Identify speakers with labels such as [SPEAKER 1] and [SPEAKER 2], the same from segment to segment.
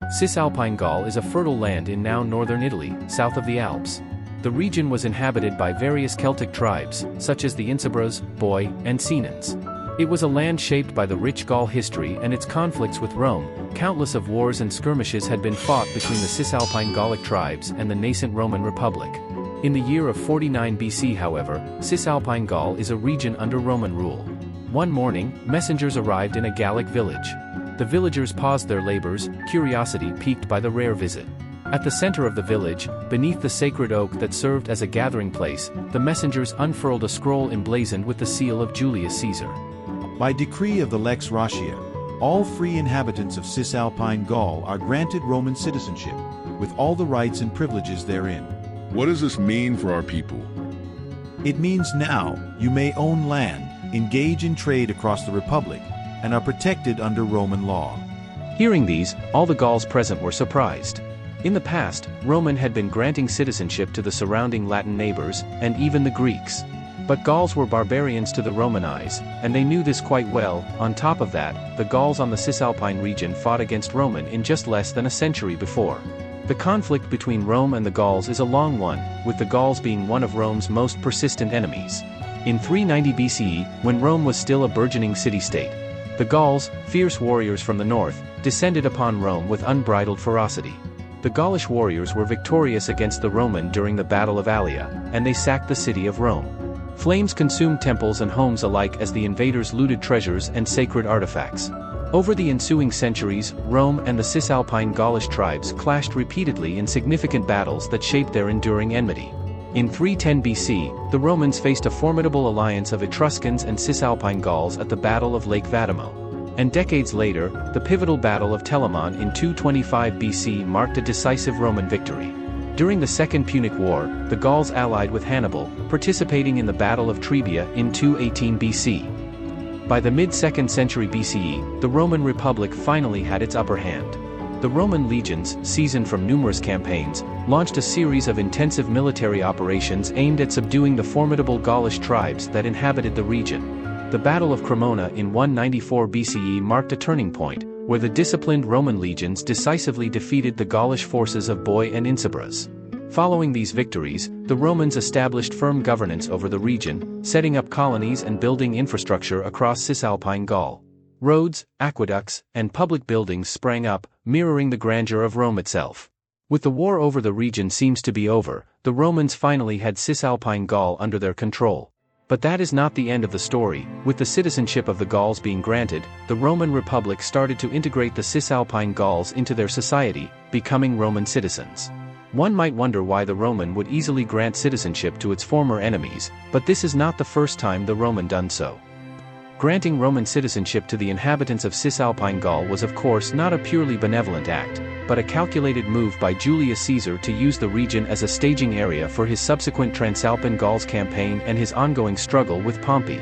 [SPEAKER 1] Cisalpine Gaul is a fertile land in now northern Italy, south of the Alps. The region was inhabited by various Celtic tribes, such as the Neighbours, Boii, and Senons. It was a land shaped by the rich Gaul history and its conflicts with Rome. Countless of wars and skirmishes had been fought between the Cisalpine Gallic tribes and the nascent Roman Republic. In the year of 49 BC, however, Cisalpine Gaul is a region under Roman rule. One morning, messengers arrived in a Gallic village. The villagers paused their labors, curiosity piqued by the rare visit. At the center of the village, beneath the sacred oak that served as a gathering place, the messengers unfurled a scroll emblazoned with the seal of Julius Caesar.
[SPEAKER 2] By decree of the Lex Ratiae, all free inhabitants of Cisalpine Gaul are granted Roman citizenship, with all the rights and privileges therein.
[SPEAKER 3] What does this mean for our people?
[SPEAKER 2] It means now you may own land, engage in trade across the Republic, and are protected under Roman law.
[SPEAKER 1] Hearing these, all the Gauls present were surprised. In the past, Roman had been granting citizenship to the surrounding Latin neighbors, and even the Greeks. But Gauls were barbarians to the Roman eyes, and they knew this quite well. On top of that, the Gauls on the Cisalpine region fought against Roman in just less than a century before. The conflict between Rome and the Gauls is a long one, with the Gauls being one of Rome's most persistent enemies. In 390 BCE, when Rome was still a burgeoning city-state, the Gauls, fierce warriors from the north, descended upon Rome with unbridled ferocity. The Gaulish warriors were victorious against the Roman during the Battle of Allia, and they sacked the city of Rome. Flames consumed temples and homes alike as the invaders looted treasures and sacred artifacts. Over the ensuing centuries, Rome and the Cisalpine Gaulish tribes clashed repeatedly in significant battles that shaped their enduring enmity. In 310 BC, the Romans faced a formidable alliance of Etruscans and Cisalpine Gauls at the Battle of Lake Vadimo. And decades later, the pivotal Battle of Telamon in 225 BC marked a decisive Roman victory. During the Second Punic War, the Gauls allied with Hannibal, participating in the Battle of Trebia in 218 BC. By the mid-2nd century BCE, the Roman Republic finally had its upper hand. The Roman legions, seasoned from numerous campaigns, launched a series of intensive military operations aimed at subduing the formidable Gaulish tribes that inhabited the region. The Battle of Cremona in 194 BCE marked a turning point, where the disciplined Roman legions decisively defeated the Gaulish forces of Boii and Neighbours. Following these victories, the Romans established firm governance over the region, setting up colonies and building infrastructure across Cisalpine Gaul. Roads, aqueducts, and public buildings sprang up, mirroring the grandeur of Rome itself. With the war over the region seems to be over, the Romans finally had Cisalpine Gaul under their control. But that is not the end of the story. With the citizenship of the Gauls being granted, the Roman Republic started to integrate the Cisalpine Gauls into their society, becoming Roman citizens. One might wonder why the Roman would easily grant citizenship to its former enemies, but this is not the first time the Roman done so. Granting Roman citizenship to the inhabitants of Cisalpine Gaul was of course not a purely benevolent act, but a calculated move by Julius Caesar to use the region as a staging area for his subsequent Transalpine Gauls campaign and his ongoing struggle with Pompey.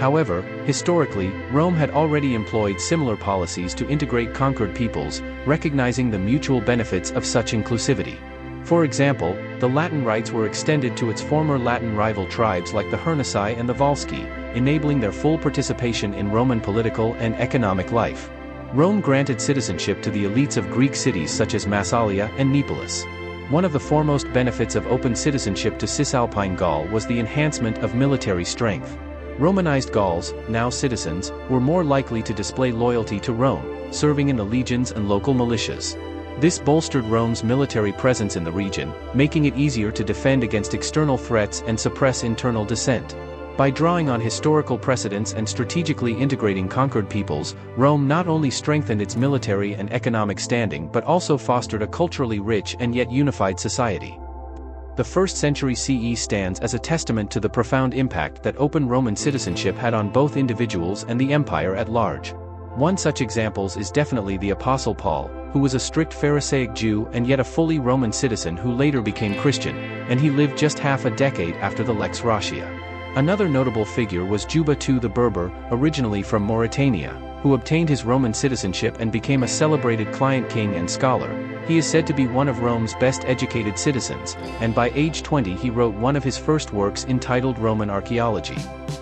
[SPEAKER 1] However, historically, Rome had already employed similar policies to integrate conquered peoples, recognizing the mutual benefits of such inclusivity. For example, the Latin rights were extended to its former Latin rival tribes like the Hernici and the Volsci, enabling their full participation in Roman political and economic life. Rome granted citizenship to the elites of Greek cities such as Massalia and Neapolis. One of the foremost benefits of open citizenship to Cisalpine Gaul was the enhancement of military strength. Romanized Gauls, now citizens, were more likely to display loyalty to Rome, serving in the legions and local militias. This bolstered Rome's military presence in the region, making it easier to defend against external threats and suppress internal dissent. By drawing on historical precedents and strategically integrating conquered peoples, Rome not only strengthened its military and economic standing but also fostered a culturally rich and yet unified society. The 1st century CE stands as a testament to the profound impact that open Roman citizenship had on both individuals and the empire at large. One such example is definitely the Apostle Paul, who was a strict Pharisaic Jew and yet a fully Roman citizen who later became Christian, and he lived just half a decade after the Lex Ratiae. Another notable figure was Juba II the Berber, originally from Mauritania, who obtained his Roman citizenship and became a celebrated client king and scholar. He is said to be one of Rome's best educated citizens, and by age 20 he wrote one of his first works entitled Roman Archaeology.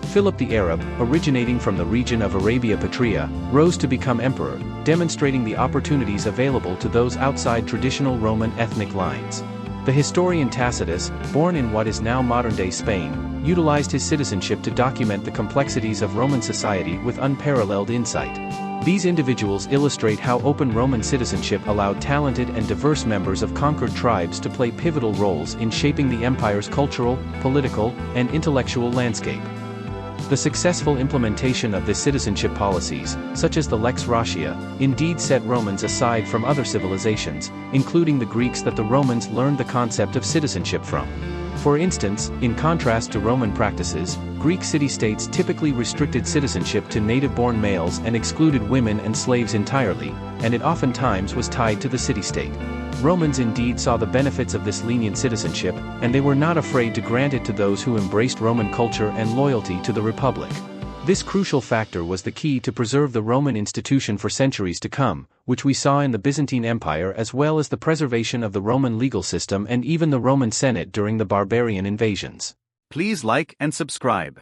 [SPEAKER 1] Philip the Arab, originating from the region of Arabia Petrea, rose to become emperor, demonstrating the opportunities available to those outside traditional Roman ethnic lines. The historian Tacitus, born in what is now modern-day Spain, utilized his citizenship to document the complexities of Roman society with unparalleled insight. These individuals illustrate how open Roman citizenship allowed talented and diverse members of conquered tribes to play pivotal roles in shaping the empire's cultural, political, and intellectual landscape. The successful implementation of the citizenship policies, such as the Lex Ratiae, indeed set Romans aside from other civilizations, including the Greeks that the Romans learned the concept of citizenship from. For instance, in contrast to Roman practices, Greek city-states typically restricted citizenship to native-born males and excluded women and slaves entirely, and it oftentimes was tied to the city-state. Romans indeed saw the benefits of this lenient citizenship, and they were not afraid to grant it to those who embraced Roman culture and loyalty to the Republic. This crucial factor was the key to preserve the Roman institution for centuries to come, which we saw in the Byzantine Empire, as well as the preservation of the Roman legal system and even the Roman Senate during the barbarian invasions.
[SPEAKER 4] Please like and subscribe.